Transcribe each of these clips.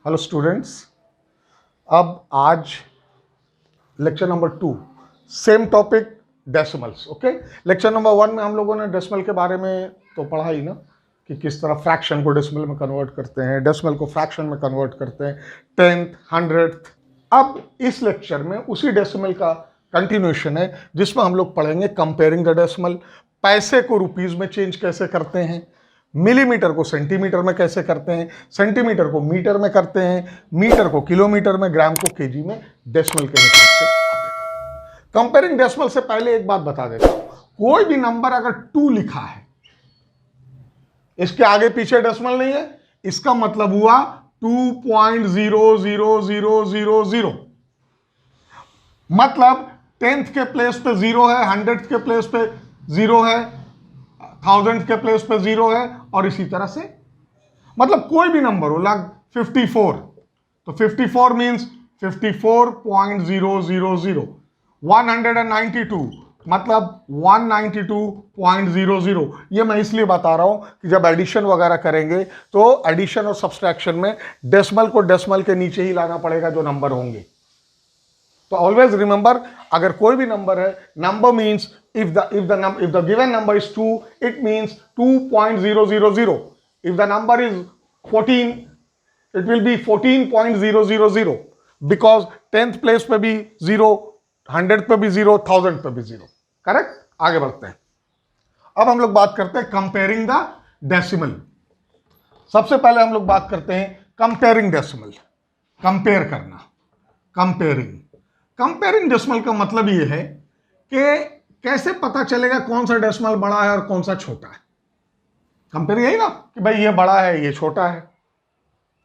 Hello students. अब आज lecture number 2, same topic decimals. Okay, lecture number 1 में हम लोगों ने डेसिमल के बारे में तो पढ़ा ही ना, कि किस तरह फ्रैक्शन को डेसिमल में कन्वर्ट करते हैं, डेसिमल को फ्रैक्शन में कन्वर्ट करते हैं, 10th, 100th। अब इस लेक्चर में उसी डेसिमल का कंटिन्यूएशन है जिसमें हम लोग पढ़ेंगे कंपेयरिंग द डेसिमल। पैसे को रुपीज में चेंज कैसे करते हैं, मिलीमीटर को सेंटीमीटर में कैसे करते हैं, सेंटीमीटर को मीटर में करते हैं, मीटर को किलोमीटर में, ग्राम को केजी में, डेसिमल के हिसाब से। कंपेयरिंग डेसिमल से पहले एक बात बता देता हूं, कोई भी नंबर अगर 2 लिखा है, इसके आगे पीछे डेसिमल नहीं है, इसका मतलब हुआ 2.00000। मतलब 10th के प्लेस पे 0 है, 100th के प्लेस पे 0 है, 1000th के प्लेस पे 0 है, और इसी तरह से। मतलब कोई भी नंबर हो, लग 54, तो 54 मींस 54.000। 192 मतलब 192.00। ये मैं इसलिए बता रहा हूं कि जब एडिशन वगैरह करेंगे तो एडिशन और सब्सट्रैक्शन में डेसिमल को डेसिमल के नीचे ही लाना पड़ेगा जो नंबर होंगे। तो ऑलवेज रिमेंबर, अगर कोई भी नंबर है, number means if the given number is 2, it means 2.000. If the number is 14, it will be 14.000, because 10th place पे भी 0, 100th पे भी 0, 1000th पे भी 0। करेक्ट। आगे बढ़ते हैं। अब हम लोग बात करते हैं कंपेयरिंग द डेसिमल। सबसे पहले हम लोग बात करते हैं कंपेयरिंग डेसिमल। कंपेयर करना, कंपेयरिंग डेसिमल का मतलब यह है कि कैसे पता चलेगा कौन सा डेसिमल बड़ा है और कौन सा छोटा है। कंपेयर यही ना कि भाई ये बड़ा है ये छोटा है,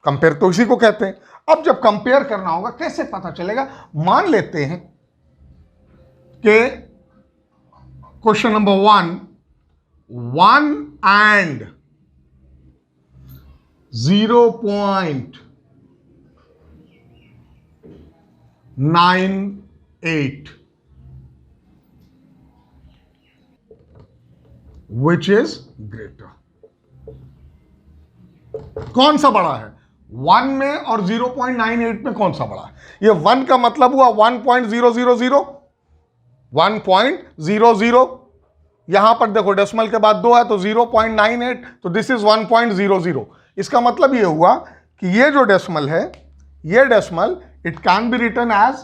कंपेयर तो इसी को कहते हैं। अब जब कंपेयर करना होगा कैसे पता चलेगा, मान लेते हैं कि question number 1 and 0.98 which is greater। कौन सा बड़ा है 1 में और 0.98 में, कौन सा बड़ा है? ये 1 का मतलब हुआ 1.000, 1.00। यहां पर देखो डेसिमल के बाद 2 है तो 0.98, तो दिस इज 1.00। इसका मतलब ये हुआ कि ये जो डेसिमल है, ये decimal it can be written as,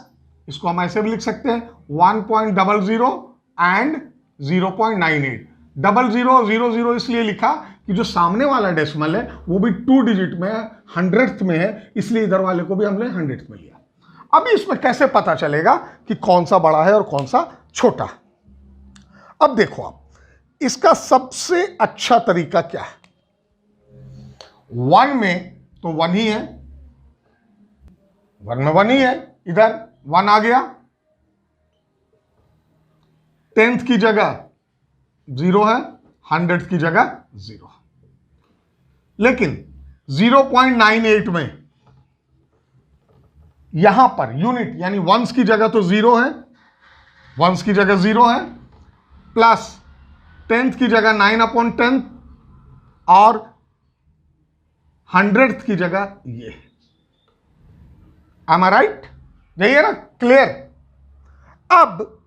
इसको हम ऐसे भी लिख सकते हैं 1.00 एंड 0.98। 0000 इसलिए लिखा कि जो सामने वाला डेसिमल है वो भी 2 डिजिट में है, 100th में है, इसलिए इधर वाले को भी हमने 100th में लिया। अभी इसमें कैसे पता चलेगा कि कौन सा बड़ा है और कौन सा छोटा? अब देखो आप, इसका सबसे अच्छा तरीका क्या है? 1 में तो 1 ही है, 1 में 1 ही है, इधर 1 आ गया। 10th की जगह 0 है, 100th की जगह 0 है। लेकिन 0.98 में यहां पर यूनिट यानी वंस की जगह तो 0 है, वंस की जगह 0 है, प्लस 10th की जगह 9/10 और 100th की जगह ये है। Am I right? यही है ना, क्लियर? अब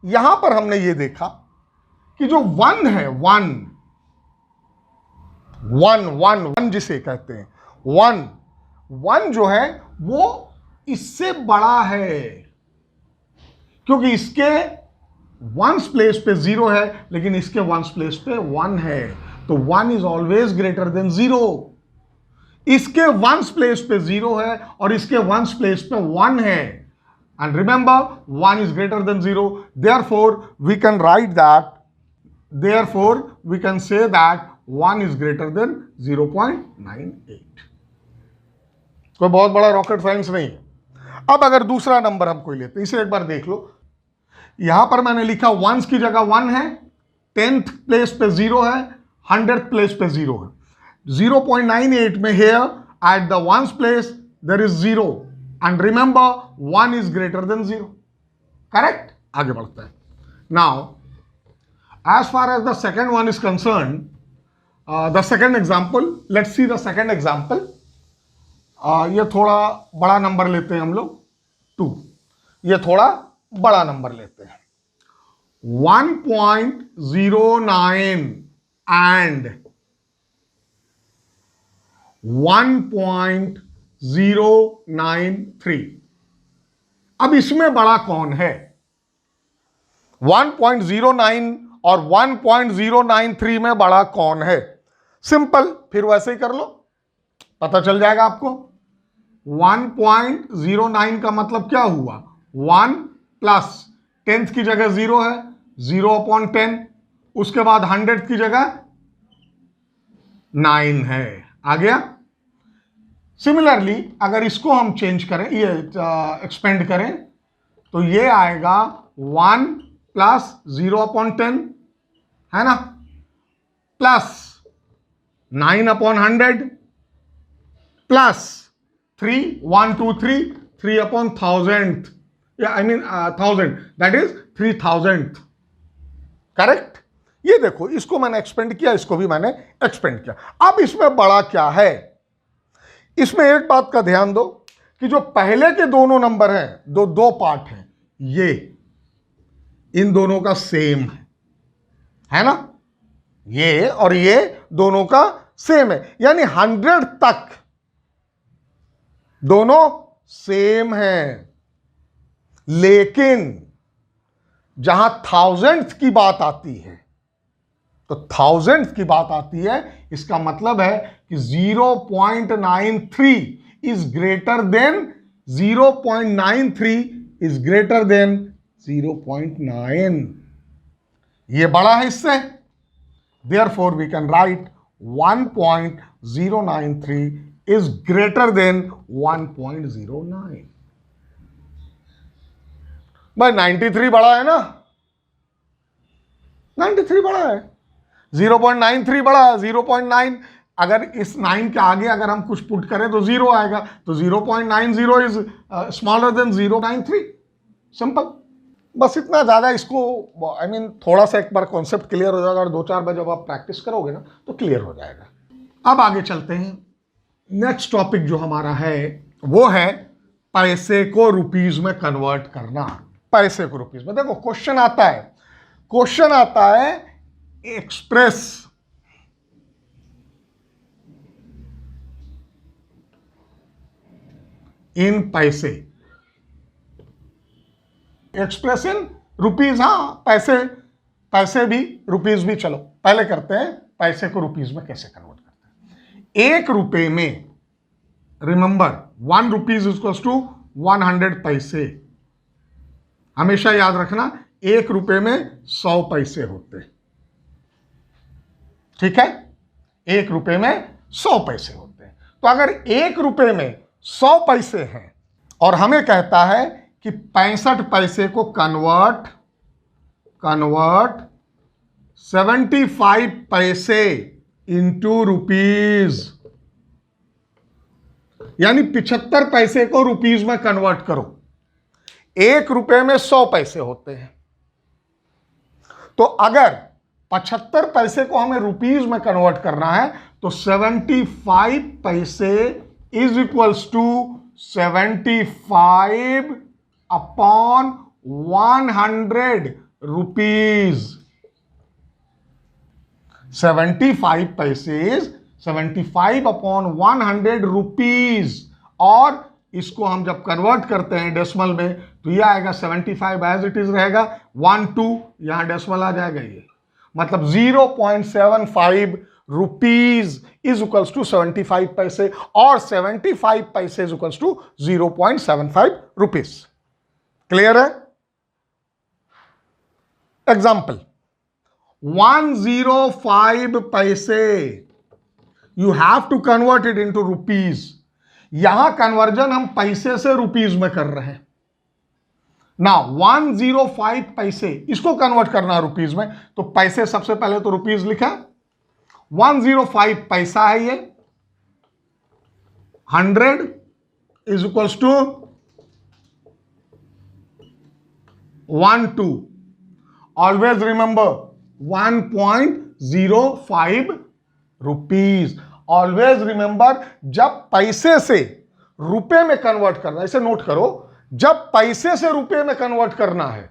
यहां पर हमने ये देखा कि जो 1 है, 1 जिसे कहते हैं 1 जो है वो इससे बड़ा है, क्योंकि इसके वंस प्लेस पे 0 है लेकिन इसके वंस प्लेस पे 1 है, तो 1 इज ऑलवेज ग्रेटर देन 0। इसके वंस प्लेस पे 0 है और इसके वंस प्लेस पे 1 है, and remember 1 is greater than 0, therefore we can write that, therefore we can say that 1 is greater than 0.98। कोई बहुत बड़ा रॉकेट साइंस नहीं है। अब अगर दूसरा नंबर हम कोई लेते हैं, इसे एक बार देख लो। यहां पर मैंने लिखा वंस की जगह 1 है, 10th प्लेस पे 0 है, 100th प्लेस पे 0 है। 0.98 में here at the ones place there is 0, and remember 1 is greater than 0। Correct. आगे बढ़ते हैं। Now as far as the second one is concerned, the second example, let's see the second example। ये थोड़ा बड़ा number लेते हैं हम लोग 2, ये थोड़ा बड़ा नंबर लेते हैं 1.09 एंड 1.093। अब इसमें बड़ा कौन है? 1.09 और 1.093 में बड़ा कौन है? सिंपल, फिर वैसे ही कर लो, पता चल जाएगा आपको। 1.09 का मतलब क्या हुआ? 1 प्लस 10th की जगह 0 है, 0/10, उसके बाद 100th की जगह 9 है, आ गया। सिमिलरली अगर इसको हम चेंज करें, ये एक्सपेंड करें, तो ये आएगा 1 प्लस 0/10, है ना, plus 9/100 plus 3, 1 2 3, 3/1000, I mean 1000, that is 3000, correct. ये देखो, इसको मैंने एक्सपेंड किया, इसको भी मैंने एक्सपेंड किया। अब इसमें बड़ा क्या है? इसमें एक बात का ध्यान दो कि जो पहले के दोनों नंबर हैं, दो पार्ट हैं, ये इन दोनों का सेम है ना, ये और ये दोनों का सेम है, यानी 100 तक दोनों सेम हैं। लेकिन जहां 1000th की बात आती है, तो 1000th की बात आती है, इसका मतलब है कि 0.93 is greater then 0.93 is greater then 0.9। ये बड़ा है इससे, therefore we can write 1.093 is greater than 1.09। भाई 93 बड़ा है ना, 93 बड़ा है, 0.93 बड़ा है, 0.9, अगर इस 9 के आगे अगर हम कुछ पुट करें तो 0 आएगा, तो 0.90 इज स्मॉलर देन 0.93, सिंपल। बस इतना ज़्यादा इसको आई मीन थोड़ा सा एक बार कॉन्सेप्ट क्लियर हो जाएगा, और 2-4 बार जब आप प्रैक्टिस करोगे ना तो क्लियर हो जाएगा। अब आगे चलते हैं। नेक्स्ट टॉपिक जो हमारा है वो है पैसे को रुपीज में कन्वर्ट करना। पैसे को रुपीज में, देखो क्वेश्चन आता है एक्सप्रेस इन पैसे, एक्सप्रेस इन रुपीज। हाँ, पैसे भी रुपीज भी, चलो पहले करते हैं पैसे को रुपीज में कैसे कन्वर्ट करते हैं। 1 रुपए में, रिमेंबर 1 रुपीज इक्वल्स टू 100 पैसे, हमेशा याद रखना 1 रुपए में 100 पैसे होते, ठीक है, 1 रुपए में 100 पैसे होते हैं। तो अगर 1 रुपए में 100 पैसे हैं और हमें कहता है कि 65 पैसे को कन्वर्ट 75 पैसे इंटू रुपीज, यानी 75 पैसे को रुपीज में कन्वर्ट करो। 1 रुपए में 100 पैसे होते हैं, तो अगर 75 पैसे को हमें रुपीज में कन्वर्ट करना है तो 75 paise is equals to 75 upon 100 rupees. 75 paise is 75 upon 100 rupees, और इसको हम जब कन्वर्ट करते हैं डेसिमल में तो ये आएगा 75 एज इट इज रहेगा, 1 2 यहां डेसिमल आ जाएगा, ये मतलब 0.75 रुपीज इज इक्वल्स टू 75 पैसे, और 75 paise is equals to 0.75 rupees. Clear है? Example 105 paise, you have to convert it into rupees. यहां कन्वर्जन हम पैसे से रुपीज में कर रहे हैं ना। 105 पैसे, इसको कन्वर्ट करना है रुपीज में, तो पैसे सबसे पहले तो रुपीज लिखा, 105 पैसा है ये, 100 is equals to 12। Always remember 1.05 rupees. Always remember जब पैसे से रुपए में कन्वर्ट करना है, इसे नोट करो, जब पैसे से रुपए में कन्वर्ट करना है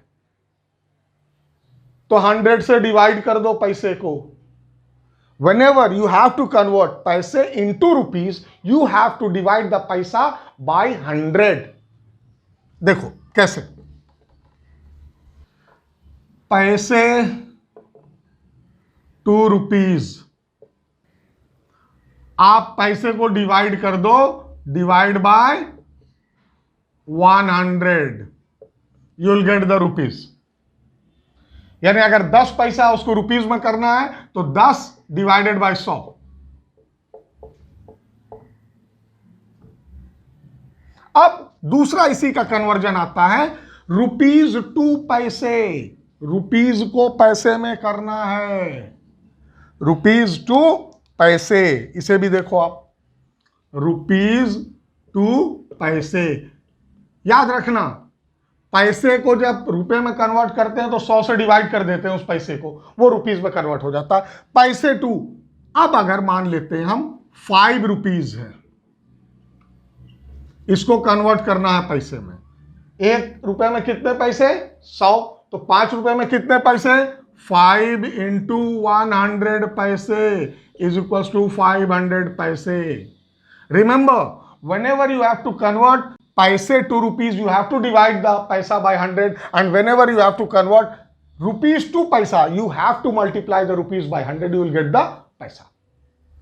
तो 100 से डिवाइड कर दो पैसे को. Whenever you have to convert पैसे into rupees, you have to divide the पैसा by 100. देखो कैसे, पैसे टू रुपीज, आप पैसे को डिवाइड कर दो, divide by 100, you will get the rupees. यानी अगर 10 पैसा उसको रुपीज में करना है तो 10 डिवाइडेड बाय 100. अब दूसरा इसी का कन्वर्जन आता है, रुपीज टू पैसे. रुपीज को पैसे में करना है, रुपीज टू पैसे. इसे भी देखो आप, रुपीज टू पैसे. याद रखना, पैसे को जब रुपए में कन्वर्ट करते हैं तो 100 से डिवाइड कर देते हैं उस पैसे को, वो रुपीज में कन्वर्ट हो जाता है. पैसे टू. अब अगर मान लेते हैं हम 5 रुपीज है, इसको कन्वर्ट करना है पैसे में. 1 रुपए में कितने पैसे? 100. तो 5 रुपए में कितने पैसे? 5 into 100 पैसे is equals to 500 पैसे. Remember, whenever you have to convert पैसे to rupees, you have to divide the पैसा by 100, and whenever you have to convert rupees to पैसा, you have to multiply the rupees by 100, you will get the पैसा.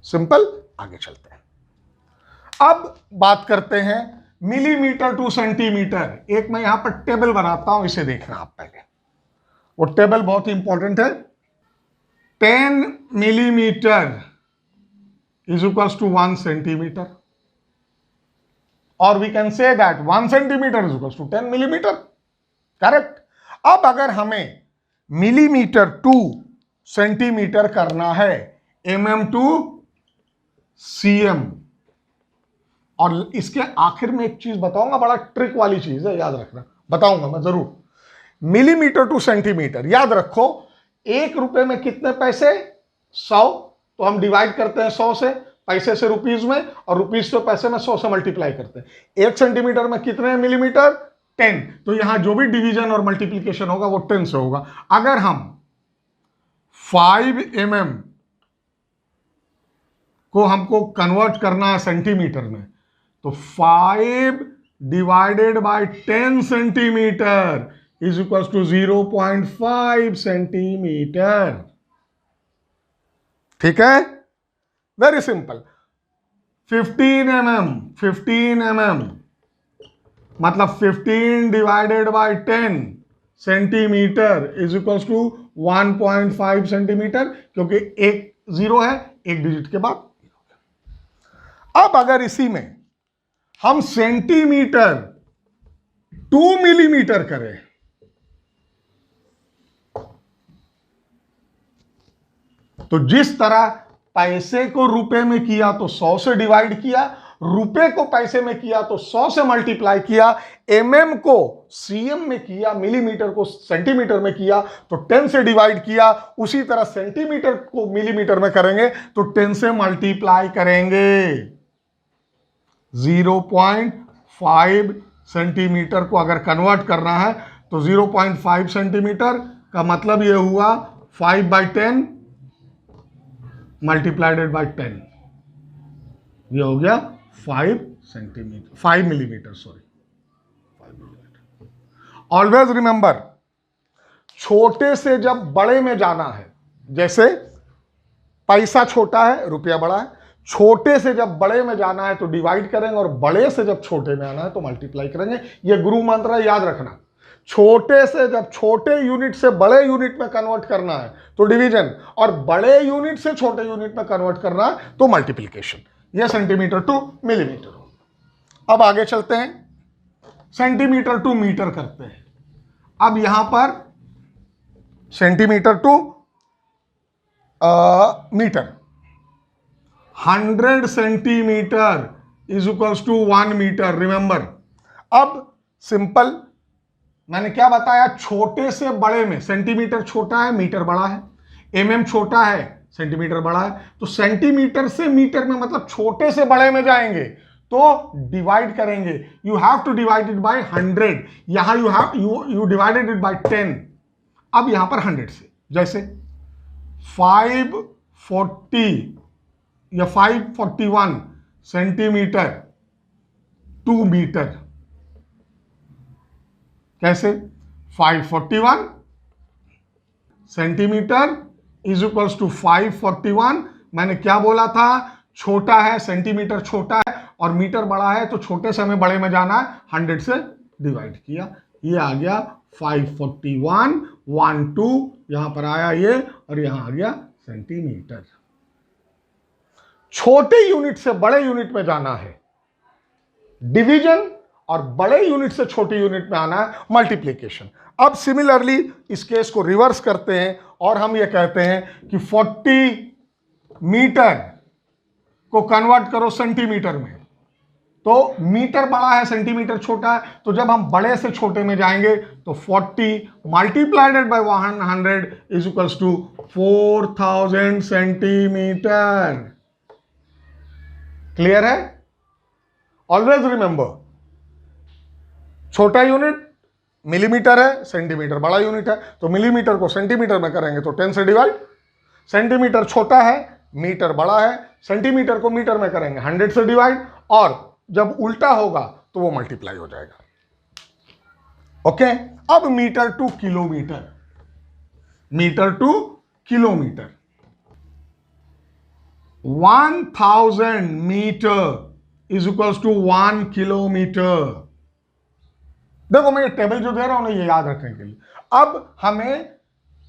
Simple. आगे चलते हैं. अब बात करते हैं मिलीमीटर टू सेंटीमीटर. एक मैं यहां पर टेबल बनाता हूं, इसे देखना आप पहले. वो टेबल बहुत ही इंपॉर्टेंट है. 10 millimetre is equals to 1 centimetre, और we can say that 1 centimetre is equals to 10 millimetre. Correct. अब अगर हमें मिलीमीटर टू सेंटीमीटर करना है, mm टू cm, और इसके आखिर में एक चीज बताऊंगा, बड़ा ट्रिक वाली चीज है, याद रखना, बताऊंगा मैं जरूर. मिलीमीटर टू सेंटीमीटर, याद रखो, 1 रुपए में कितने पैसे? 100. तो हम डिवाइड करते हैं 100 से, पैसे से रुपीज में, और रुपीज से पैसे में 100 से मल्टीप्लाई करते हैं. 1 सेंटीमीटर में कितने मिलीमीटर? 10. तो यहां जो भी डिवीजन और मल्टीप्लीकेशन होगा वो 10 से होगा. अगर हम 5 mm को हमको कन्वर्ट करना है सेंटीमीटर में, तो 5 divided by 10 centimetre is equal to 0.5 centimetre. ठीक है, वेरी सिंपल. 15 mm मतलब 15 divided by 10 centimetre is equal to 1.5 centimetre, क्योंकि एक 0 है, एक डिजिट के बाद. अब अगर इसी में हम सेंटीमीटर टू मिलीमीटर करें, तो जिस तरह पैसे को रुपए में किया तो 100 से डिवाइड किया, रुपए को पैसे में किया तो 100 से मल्टीप्लाई किया, mm को cm में किया, मिलीमीटर को सेंटीमीटर में किया तो 10 से डिवाइड किया, उसी तरह सेंटीमीटर को मिलीमीटर में करेंगे तो 10 से मल्टीप्लाई करेंगे. 0.5 सेंटीमीटर को अगर कन्वर्ट करना है तो 0.5 सेंटीमीटर का मतलब यह हुआ 5/10 मल्टीप्लाइडेड बाय 10, ये हो गया 5 centimetre, 5 millimetre, sorry 5 millimetre. Always remember, छोटे से जब बड़े में जाना है, जैसे पैसा छोटा है, रुपया बड़ा है, छोटे से जब बड़े में जाना है तो डिवाइड करेंगे, और बड़े से जब छोटे में आना है तो मल्टीप्लाई करेंगे. ये गुरु मंत्र है, याद रखना. छोटे से जब छोटे यूनिट से बड़े यूनिट में कन्वर्ट करना है तो डिवीजन, और बड़े यूनिट से छोटे यूनिट में कन्वर्ट करना है तो मल्टीप्लिकेशन. यह सेंटीमीटर टू मिलीमीटर. अब आगे चलते हैं, सेंटीमीटर टू मीटर करते हैं. अब यहां पर centimetre to metre, 100 centimetre is equals to 1 metre. Remember, अब सिंपल मैंने क्या बताया, छोटे से बड़े में सेंटीमीटर छोटा है, मीटर बड़ा है, mm छोटा है, सेंटीमीटर बड़ा है, तो सेंटीमीटर से मीटर में मतलब छोटे से बड़े में जाएंगे तो डिवाइड करेंगे, you have to divide it by 100, यहां यू डिवाइडेड इट बाय 10, अब यहां पर 100 से, जैसे 540 या 541 सेंटीमीटर टू मीटर, कैसे 541 सेंटीमीटर इज इक्वल्स टू 541, मैंने क्या बोला था, छोटा है, सेंटीमीटर छोटा है और मीटर बड़ा है, तो छोटे से हमें बड़े में जाना है, 100 से डिवाइड किया, ये आ गया 541, 12 यहां पर आया ये, और यहां आ गया सेंटीमीटर। छोटे यूनिट से बड़े यूनिट में जाना है डिवीजन, और बड़े यूनिट से छोटे यूनिट में आना है मल्टीप्लिकेशन। अब सिमिलरली इस केस को रिवर्स करते हैं और हम ये कहते हैं कि 40 मीटर को कन्वर्ट करो सेंटीमीटर में, तो मीटर बड़ा है, सेंटीमीटर छोटा है, तो जब हम बड़े से छोटे में जाएंगे तो 40 multiplied by 100 is equals to 4000 centimetre. Clear है? ऑलवेज रिमेंबर, छोटा यूनिट मिलीमीटर है, सेंटीमीटर बड़ा यूनिट है, तो मिलीमीटर को सेंटीमीटर में करेंगे तो 10 से डिवाइड, सेंटीमीटर छोटा है, मीटर बड़ा है, सेंटीमीटर को मीटर में करेंगे 100 से डिवाइड, और जब उल्टा होगा तो वो मल्टीप्लाई हो जाएगा। ओके, अब metre to kilometre, metre to kilometre, 1000 metre is equals to 1 kilometre. देखो मैं ये टेबल जो दे रहा हूं ना, ये याद रखने के लिए। अब हमें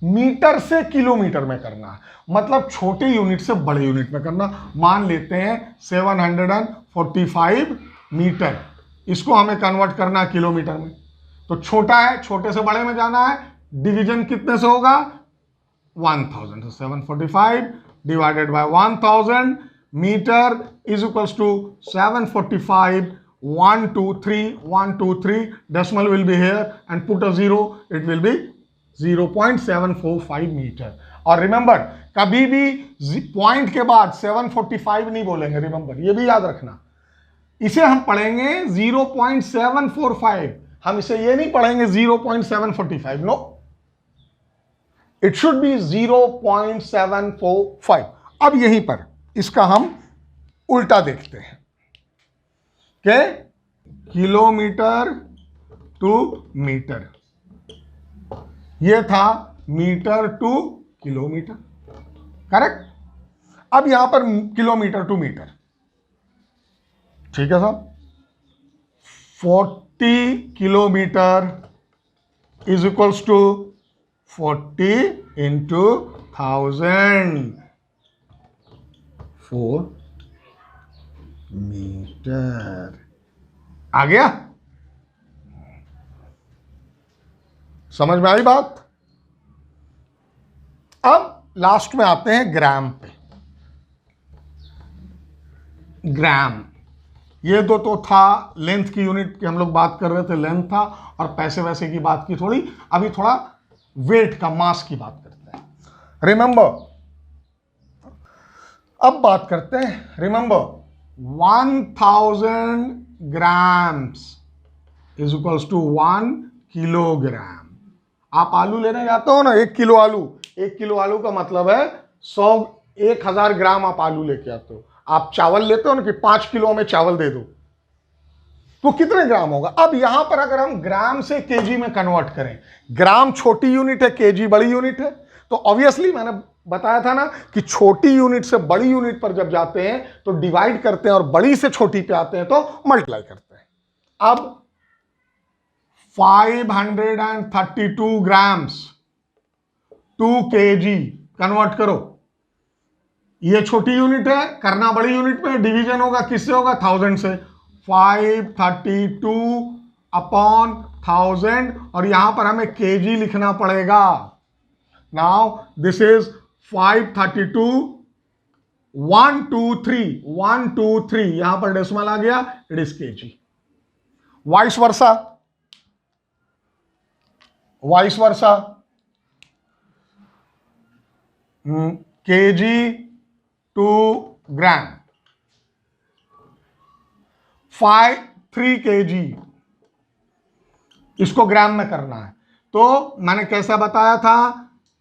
मीटर से किलोमीटर में करना है, मतलब छोटे यूनिट से बड़े यूनिट में करना। मान लेते हैं 745 मीटर, इसको हमें कन्वर्ट करना है किलोमीटर में, तो छोटा है, छोटे से बड़े में जाना है, डिवीजन कितने से होगा 1000, तो 745 divided by 1000 metre is equals to 745, 1 2 3 1 2 3, decimal will be here and put a 0, it will be 0.745 metre. और रिमेंबर, कभी भी पॉइंट के बाद 745 नहीं बोलेंगे, रिमेंबर ये भी याद रखना। इसे हम पढ़ेंगे 0.745, हम इसे ये नहीं पढ़ेंगे 0.745, नो, इट शुड बी 0.745। अब यहीं पर इसका हम उल्टा देखते हैं कि किलोमीटर टू मीटर, ये था मीटर टू किलोमीटर, करेक्ट। अब यहां पर किलोमीटर टू मीटर, ठीक है साहब, 40 kilometre is equals to 40 into 1000, 4 metre. आ गया? समझ में आई बात? अब लास्ट में आते हैं ग्राम पे। ग्राम, ये दो तो था लेंथ की यूनिट की, हम लोग बात कर रहे थे, लेंथ था, और पैसे वैसे की बात की थोड़ी। अभी थोड़ा वेट का, मास की बात करते हैं। रिमेंबर, अब बात करते हैं, remember 1000 grams is equals to 1 kilogram. आप आलू लेने जाते हो ना, 1 किलो आलू, 1 किलो आलू का मतलब है 1000 ग्राम आप आलू लेके आते हो। आप चावल लेते हो ना कि 5 किलो में चावल दे दो, तो कितने ग्राम होगा। अब यहां पर अगर हम ग्राम से केजी में कन्वर्ट करें, ग्राम छोटी यूनिट है, केजी बड़ी यूनिट है, तो ऑब्वियसली मैंने बताया था ना कि छोटी यूनिट से बड़ी यूनिट पर जब जाते हैं तो डिवाइड करते हैं, और बड़ी से छोटी पे आते हैं तो मल्टीप्लाई करते हैं। अब 532 ग्राम्स टू केजी कन्वर्ट करो, ये छोटी यूनिट है, करना बड़ी यूनिट में, डिवीजन होगा किससे होगा 1000 से, 532 अपॉन 1000, और यहां पर हमें केजी लिखना पड़ेगा। नाउ दिस इज 532 123 यहां पर डेसिमल आ गया, it is KG. Vice versa, KG to gram, 3 kg, इसको ग्राम में करना है। तो मैंने कैसा बताया था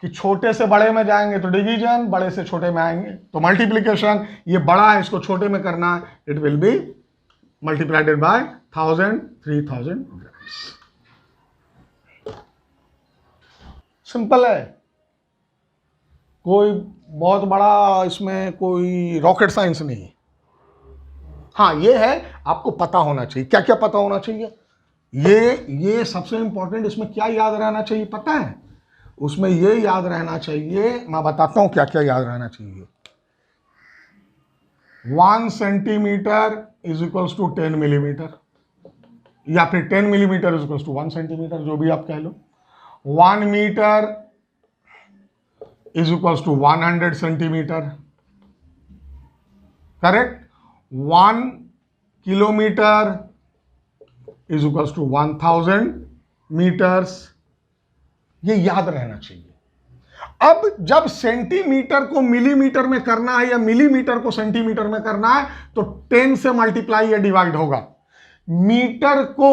कि छोटे से बड़े में जाएंगे तो डिवीजन, बड़े से छोटे में आएंगे तो मल्टीप्लीकेशन। ये बड़ा है, इसको छोटे में करना है, it will be मल्टीप्लाइडेड bye 1000, 3000 grams. Simple है, कोई बहुत बड़ा इसमें कोई रॉकेट साइंस नहीं है। हाँ ये है, आपको पता होना चाहिए। क्या क्या पता होना चाहिए? ये सबसे इंपॉर्टेंट, इसमें क्या याद रहना चाहिए पता है? उसमें ये याद रहना चाहिए, मैं बताता हूं क्या क्या याद रहना चाहिए। 1 centimetre is equals to 10 millimetre, या फिर 10 millimetre is equals to 1 centimetre, जो भी आप कह लो। 1 metre is equals to 100 centimetre, correct. 1 kilometre is equals to 1000 metres, ये याद रहना चाहिए। अब जब सेंटीमीटर को मिलीमीटर में करना है या मिलीमीटर को सेंटीमीटर में करना है तो 10 से मल्टीप्लाई या डिवाइड होगा। मीटर को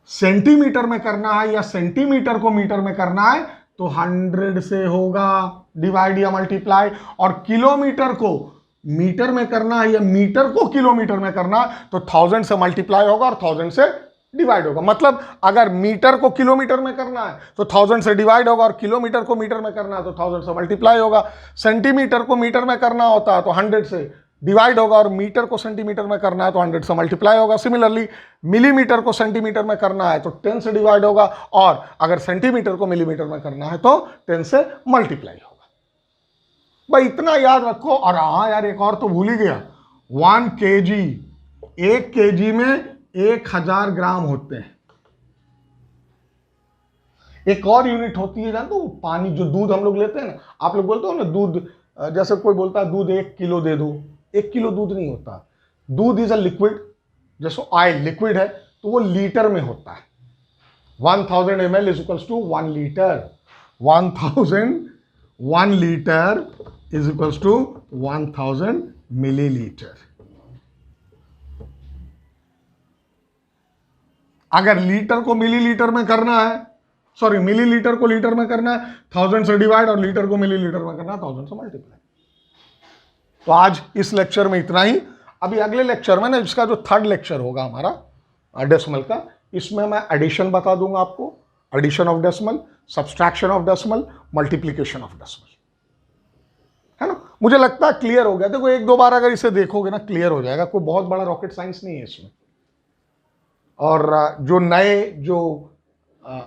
सेंटीमीटर में करना है या सेंटीमीटर को मीटर में करना है तो 100 से होगा डिवाइड या मल्टीप्लाई। और किलोमीटर को मीटर में करना है या मीटर को किलोमीटर में करना है तो 1000 से मल्टीप्लाई होगा और 1000 से डिवाइड होगा। मतलब अगर मीटर को किलोमीटर में करना है तो 1000 से डिवाइड होगा और किलोमीटर को मीटर में करना है तो 1000 से मल्टीप्लाई होगा। सेंटीमीटर को मीटर में करना होता है तो 100 से डिवाइड होगा और मीटर को सेंटीमीटर में करना है तो 100 से मल्टीप्लाई होगा। सिमिलरली मिलीमीटर को सेंटीमीटर में करना है तो 10 से डिवाइड होगा और अगर सेंटीमीटर को मिलीमीटर में करना है तो 10 से मल्टीप्लाई होगा। भाई इतना याद रखो। और हाँ यार, एक और तो भूल ही गया, 1 kg, 1 kg में 1000 ग्राम होते हैं। एक और यूनिट होती है जानते हो, पानी, जो दूध हम लोग लेते हैं ना, आप लोग बोलते हो ना दूध, जैसे कोई बोलता है दूध 1 किलो दे दो, 1 किलो दूध नहीं होता। दूध इज अ लिक्विड, जैसे ऑयल लिक्विड है तो वो लीटर में होता है। 1000 ml is equals to 1 litre. 1 litre is equals to 1000 millilitre. अगर लीटर को मिलीलीटर में करना है, सॉरी मिलीलीटर को लीटर में करना है 1000 से डिवाइड और लीटर को मिलीलीटर में करना है 1000 से मल्टीप्लाई। तो आज इस लेक्चर में इतना ही। अभी अगले लेक्चर में ना, इसका जो 3rd लेक्चर होगा हमारा डेसिमल का, इसमें मैं एडिशन बता दूंगा आपको, addition of decimal, subtraction of decimal, multiplication of decimal, है ना। मुझे लगता है क्लियर हो गया। देखो 1-2 बार अगर इसे देखोगे ना क्लियर हो जाएगा, कोई बहुत बड़ा रॉकेट साइंस नहीं है इसमें। और जो नए जो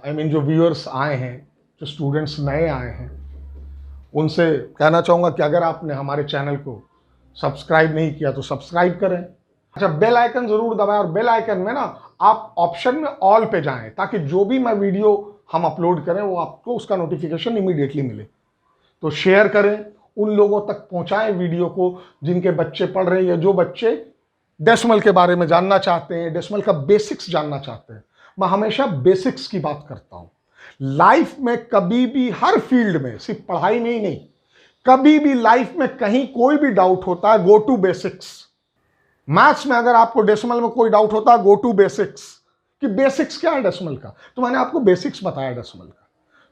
जो व्यूअर्स आए हैं, जो स्टूडेंट्स नए आए हैं, उनसे कहना चाहूँगा कि अगर आपने हमारे चैनल को सब्सक्राइब नहीं किया तो सब्सक्राइब करें। अच्छा, बेल आइकन ज़रूर दबाएं और बेल आइकन में ना आप ऑप्शन में ऑल पे जाएं ताकि जो भी मैं वीडियो हम अपलोड करें वो आपको उसका नोटिफिकेशन इमीडिएटली मिले। तो शेयर करें, उन लोगों तक पहुँचाएं वीडियो को जिनके बच्चे पढ़ रहे हैं या जो बच्चे डेसिमल के बारे में जानना चाहते हैं, डेसिमल का बेसिक्स जानना चाहते हैं। मैं हमेशा बेसिक्स की बात करता हूं। लाइफ में कभी भी, हर फील्ड में, सिर्फ पढ़ाई में ही नहीं, कभी भी लाइफ में कहीं कोई भी डाउट होता है, गो टू बेसिक्स। मैथ्स में अगर आपको डेसिमल में कोई डाउट होता है, गो टू बेसिक्स, कि बेसिक्स क्या है डेसिमल का। तो मैंने आपको बेसिक्स बताया डेसिमल का।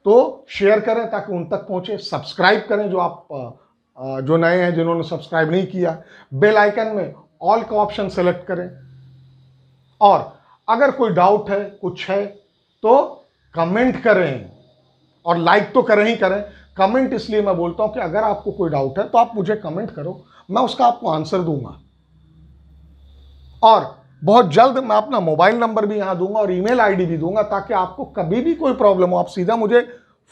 तो शेयर करें ताकि उन तक पहुंचे। सब्सक्राइब करें जो आप जो नए हैं, जिन्होंने सब्सक्राइब नहीं किया। बेल आइकन में ऑल का ऑप्शन सेलेक्ट करें। और अगर कोई डाउट है, कुछ है, तो कमेंट करें और लाइक तो करें ही करें। कमेंट इसलिए मैं बोलता हूं कि अगर आपको कोई डाउट है तो आप मुझे कमेंट करो, मैं उसका आपको आंसर दूंगा। और बहुत जल्द मैं अपना मोबाइल नंबर भी यहां दूंगा और ईमेल आईडी भी दूंगा ताकि आपको कभी भी कोई प्रॉब्लम हो आप सीधा मुझे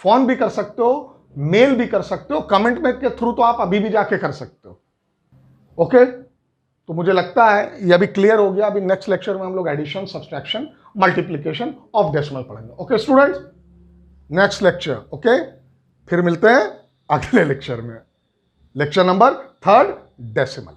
फोन भी कर सकते हो, मेल भी कर सकते हो, कमेंट में के थ्रू तो आप अभी भी जाके कर सकते हो। ओके, तो मुझे लगता है ये अभी क्लियर हो गया। अभी नेक्स्ट लेक्चर में हम लोग addition, subtraction, multiplication of decimal पढ़ेंगे। Okay students, next lecture. Okay, फिर मिलते हैं अगले लेक्चर में, लेक्चर नंबर 3rd डेसिमल।